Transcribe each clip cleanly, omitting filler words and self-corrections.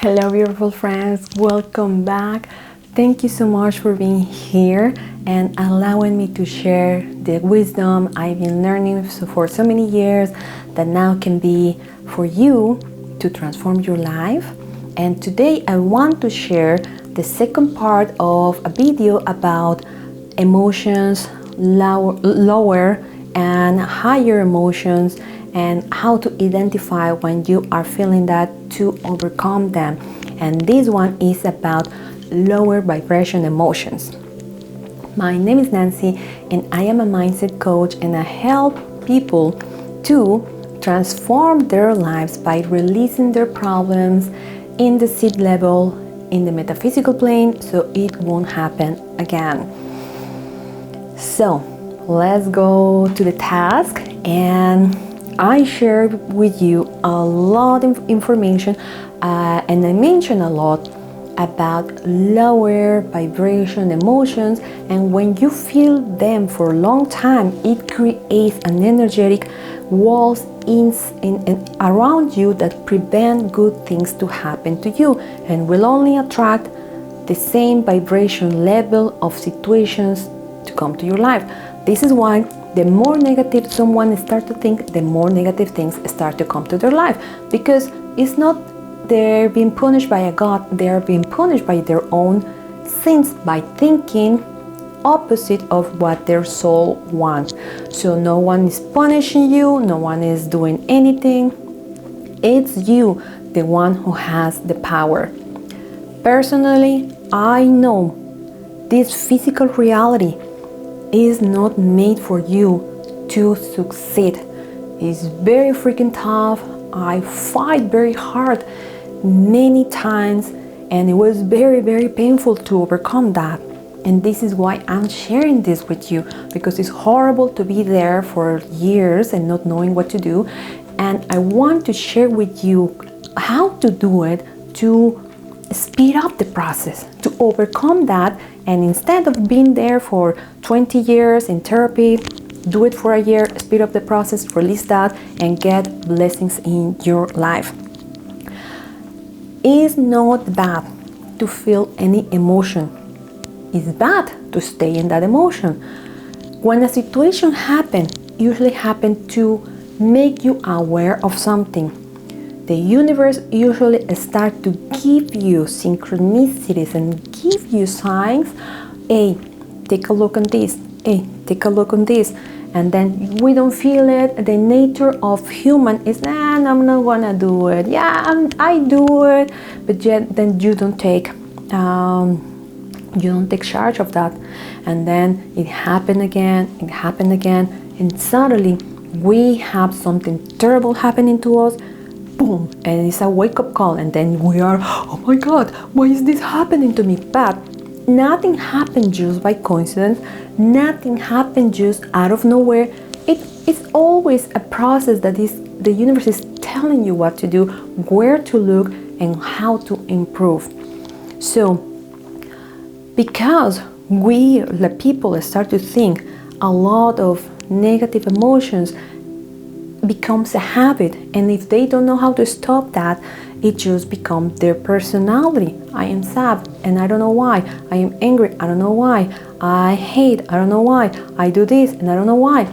Hello, beautiful friends. Welcome back. Thank you so much for being here and allowing me to share the wisdom I've been learning for so many years that now can be for you to transform your life. And today I want to share the second part of a video about emotions, lower and higher emotions, and how to identify when you are feeling that to overcome them. And this one is about lower vibration emotions. My name is Nancy and I am a mindset coach, and I help people to transform their lives by releasing their problems in the seed level, in the metaphysical plane, so it won't happen again. So let's go to the task, and I shared with you a lot of information and I mentioned a lot about lower vibration emotions, and when you feel them for a long time, it creates an energetic walls in around you that prevent good things to happen to you and will only attract the same vibration level of situations to come to your life. This is why the more negative someone starts to think, the more negative things start to come to their life, because it's not they're being punished by a god, they're being punished by their own sins by thinking opposite of what their soul wants. So no one is punishing you, no one is doing anything. It's you, the one who has the power. Personally, I know this physical reality is not made for you to succeed. It's very freaking tough. I fight very hard many times, and it was very painful to overcome that. And this is why I'm sharing this with you, because it's horrible to be there for years and not knowing what to do. And I want to share with you how to do it, to speed up the process, to overcome that. And instead of being there for 20 years in therapy, do it for a year, speed up the process, release that, and get blessings in your life. It's not bad to feel any emotion. It's bad to stay in that emotion. When a situation happens, usually happens to make you aware of something. The universe usually starts to give you synchronicities and give you signs. Hey, take a look on this. Hey, take a look on this. And then we don't feel it. The nature of human is, I'm not gonna do it. Yeah, I do it, but yet then you don't take charge of that. And then it happened again, and suddenly we have something terrible happening to us. Boom, and it's a wake-up call, and then we are, oh my god, why is this happening to me? But nothing happened just by coincidence. Nothing happened just out of nowhere. It's always a process that the universe is telling you what to do, where to look, and how to improve. So because we, the people, start to think a lot of negative emotions becomes a habit, and if they don't know how to stop that, it just becomes their personality. I am sad and I don't know why. I am angry, I don't know why. I hate, I don't know why. I do this and I don't know why.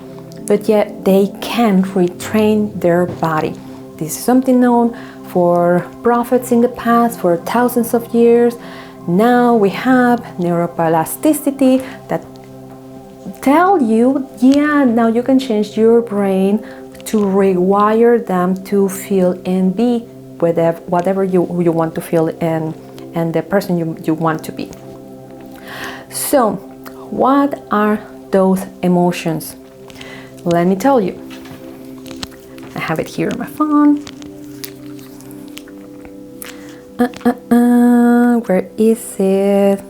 But yet they can't retrain their body. This is something known for prophets in the past for thousands of years. Now we have neuroplasticity that tell you, yeah, now you can change your brain to rewire them to feel and be whatever you want to feel and the person you want to be. So what are those emotions? Let me tell you. I have it here on my phone. Where is it?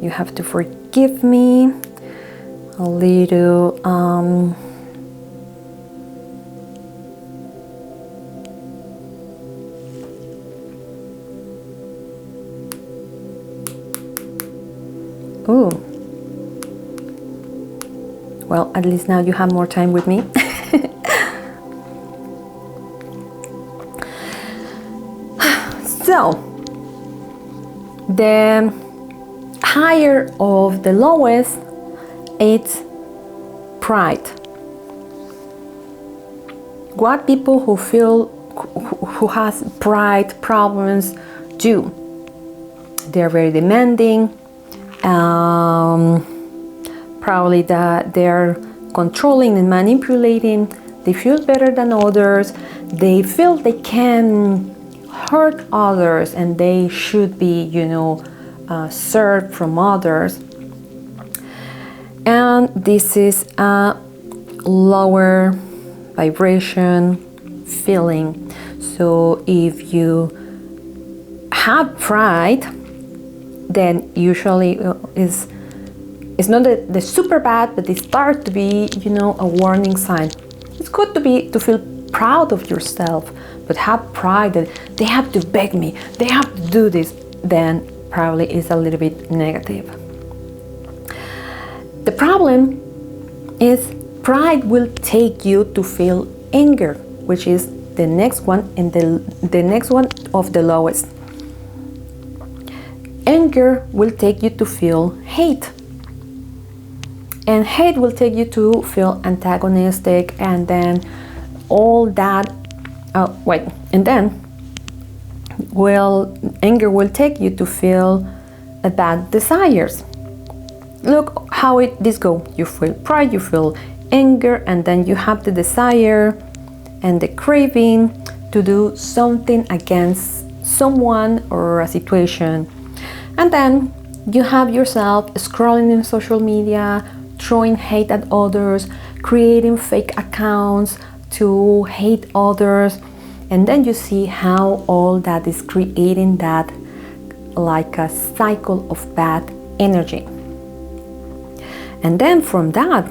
You have to forgive me a little. Ooh. Well, at least now you have more time with me. So, the higher of the lowest, it's pride. What people who has pride problems do? They're very demanding. Probably that they're controlling and manipulating. They feel better than others. They feel they can hurt others and they should be, served from others. And this is a lower vibration feeling. So if you have pride, then usually it's not the super bad, but it starts to be, a warning sign. It's good to feel proud of yourself, but have pride that they have to beg me, they have to do this, then probably is a little bit negative. The problem is pride will take you to feel anger, which is the next one and the next one of the lowest. Anger will take you to feel hate. And hate will take you to feel antagonistic, and then all that, and then anger will take you to feel bad desires. Look how this goes. You feel pride, you feel anger, and then you have the desire and the craving to do something against someone or a situation. And then you have yourself scrolling in social media, throwing hate at others, creating fake accounts to hate others. And then you see how all that is creating that like a cycle of bad energy. And then from that,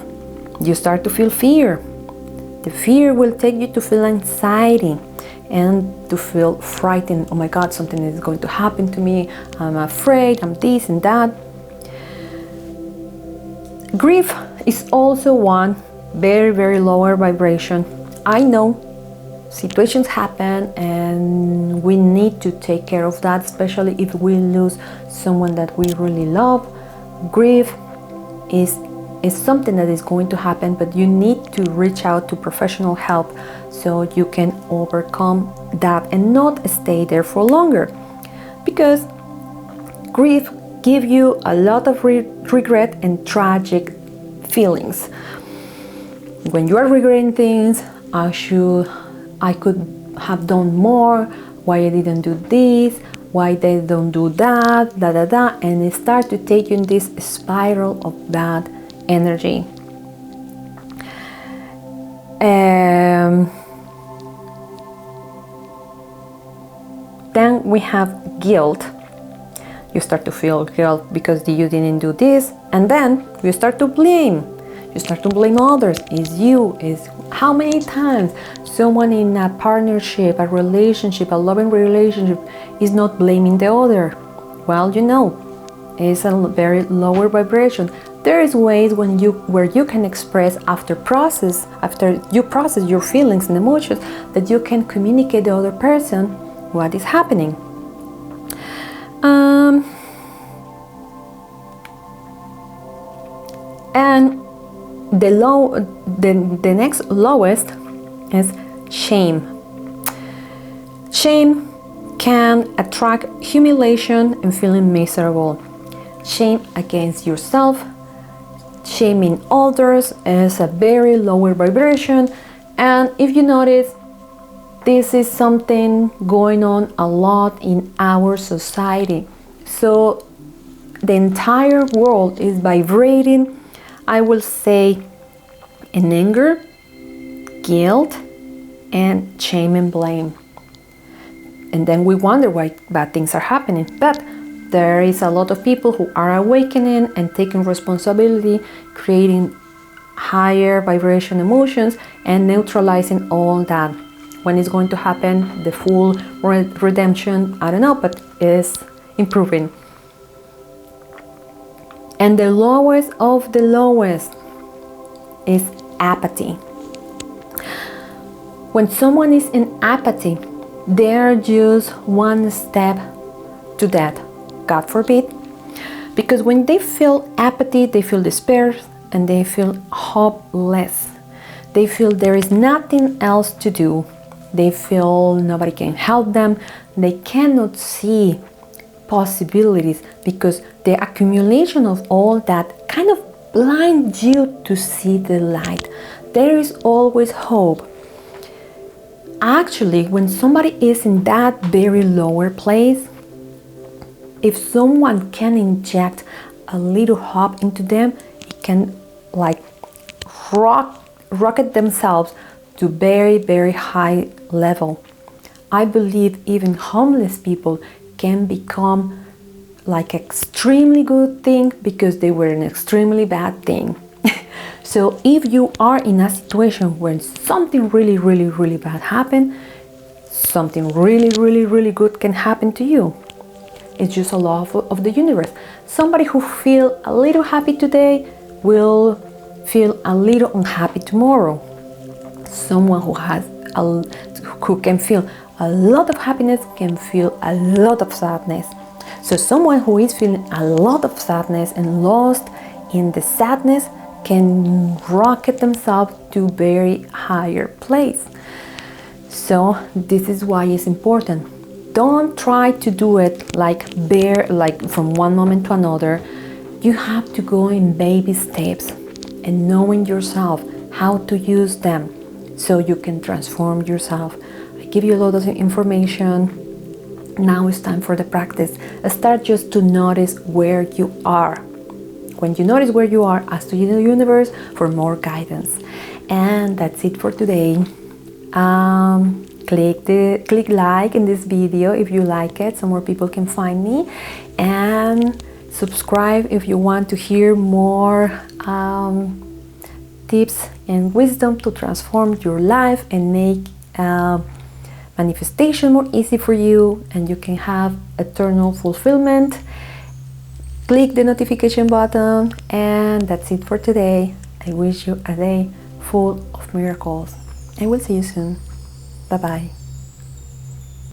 you start to feel fear. The fear will take you to feel anxiety and to feel frightened. Oh my God, something is going to happen to me. I'm afraid, I'm this and that. Grief is also one very, very lower vibration. I know situations happen and we need to take care of that, especially if we lose someone that we really love. Grief is something that is going to happen, but you need to reach out to professional help so you can overcome that and not stay there for longer. Because grief gives you a lot of regret and tragic feelings. When you are regretting things, I could have done more, why I didn't do this, why they don't do that, and it starts to take you in this spiral of bad energy. Then we have guilt. You start to feel guilt because you didn't do this, and then you start to blame. You start to blame others. It's you. It's how many times someone in a partnership, a relationship, a loving relationship is not blaming the other? Well, it's a very lower vibration. There is ways where you can express after you process your feelings and emotions, that you can communicate the other person what is happening. And the next lowest is shame. Shame can attract humiliation and feeling miserable. Shame against yourself, shaming others is a very lower vibration. And if you notice, this is something going on a lot in our society. So the entire world is vibrating, I will say, in anger, guilt, and shame and blame. And then we wonder why bad things are happening. But there is a lot of people who are awakening and taking responsibility, creating higher vibration emotions and neutralizing all that. When it's going to happen, the full redemption, I don't know, but it's improving. And the lowest of the lowest is apathy. When someone is in apathy, they're just one step to death, God forbid. Because when they feel apathy, they feel despair, and they feel hopeless. They feel there is nothing else to do. They feel nobody can help them. They cannot see possibilities because the accumulation of all that kind of blinds you to see the light. There is always hope. Actually, when somebody is in that very lower place, if someone can inject a little hope into them, it can like rocket themselves to very, very high level. I believe even homeless people can become like extremely good thing because they were an extremely bad thing. So if you are in a situation when something really, really, really bad happened, something really, really, really good can happen to you. It's just a law of the universe. Somebody who feels a little happy today will feel a little unhappy tomorrow. Someone who can feel a lot of happiness can feel a lot of sadness. So someone who is feeling a lot of sadness and lost in the sadness can rocket themselves to very higher place. So this is why it's important. Don't try to do it like from one moment to another. You have to go in baby steps and knowing yourself how to use them so you can transform yourself. I give you a lot of information. Now it's time for the practice. Start just to notice where you are. When you notice where you are, ask the universe for more guidance. And that's it for today. Click like in this video if you like it, so more people can find me, and subscribe if you want to hear more tips and wisdom to transform your life and make manifestation more easy for you, and you can have eternal fulfillment. Click the notification button, and that's it for today. I wish you a day full of miracles. I will see you soon. Bye bye.